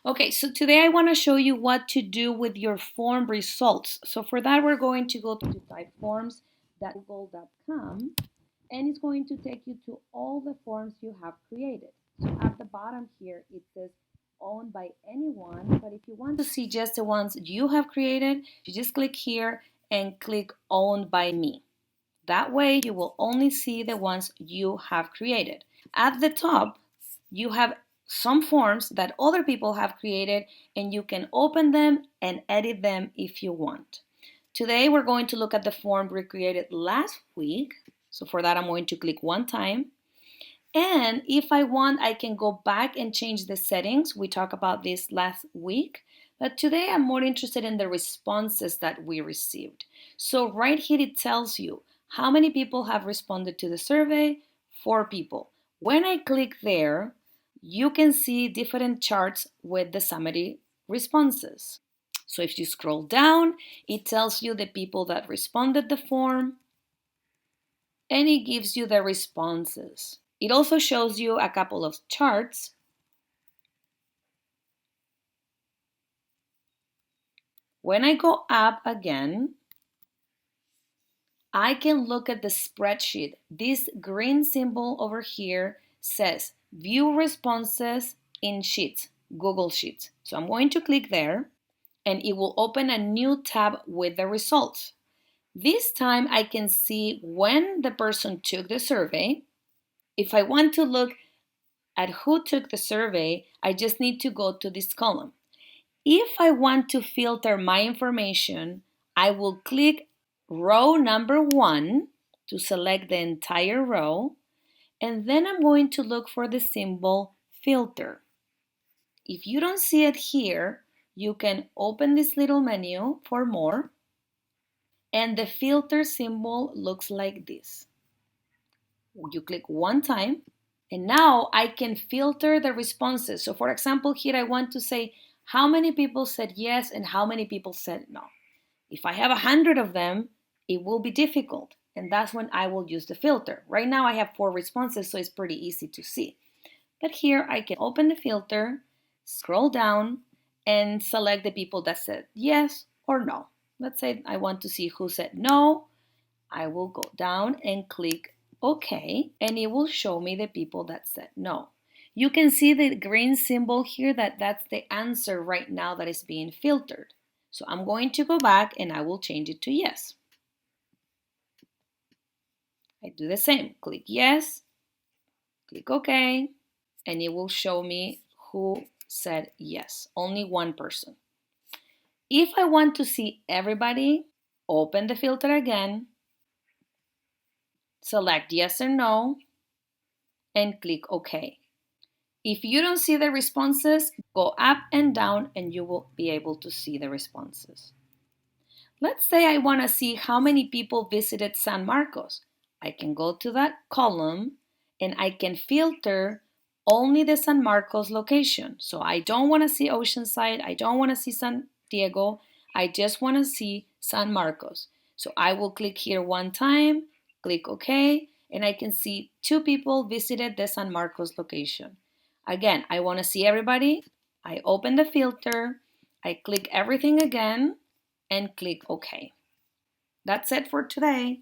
Okay, so today I want to show you what to do with your form results. So for that, we're going to go to typeforms.google.com, and it's going to take you to all the forms you have created. So at the bottom here, it says owned by anyone, but if you want to see just the ones you have created, you just click here and click owned by me. That way, you will only see the ones you have created. At the top, you have some forms that other people have created, and you can open them and edit them if you want. Today, we're going to look at the form we created last week. So for that, I'm going to click one time. And if I want, I can go back and change the settings. We talked about this last week. But today I'm more interested in the responses that we received. So right here it tells you how many people have responded to the survey. 4 people. When I click there, you can see different charts with the summary responses. So if you scroll down, it tells you the people that responded the form, and it gives you the responses. It also shows you a couple of charts. When I go up again, I can look at the spreadsheet. This green symbol over here says view responses in Sheets, Google Sheets. So I'm going to click there, and it will open a new tab with the results. This time I can see when the person took the survey. If I want to look at who took the survey, I just need to go to this column. If I want to filter my information, I will click row number 1 to select the entire row, and then I'm going to look for the symbol filter. If you don't see it here, you can open this little menu for more, and the filter symbol looks like this. You click one time, and now I can filter the responses. So for example, here I want to say how many people said yes and how many people said no. If I have 100 of them, it will be difficult. And that's when I will use the filter. Right now I have 4 responses, so it's pretty easy to see. But here I can open the filter, scroll down, and select the people that said yes or no. Let's say I want to see who said no. I will go down and click OK, and it will show me the people that said no. You can see the green symbol here that's the answer right now that is being filtered. So I'm going to go back and I will change it to yes. I do the same. Click yes, click OK, and it will show me who said yes. Only one person. If I want to see everybody, open the filter again, select yes or no, and click OK. If you don't see the responses, go up and down and you will be able to see the responses. Let's say I want to see how many people visited San Marcos. I can go to that column and I can filter only the San Marcos location. So I don't want to see Oceanside, I don't want to see San Diego, I just want to see San Marcos. So I will click here one time, click OK, and I can see 2 people visited the San Marcos location. Again, I want to see everybody. I open the filter, I click everything again, and click OK. That's it for today.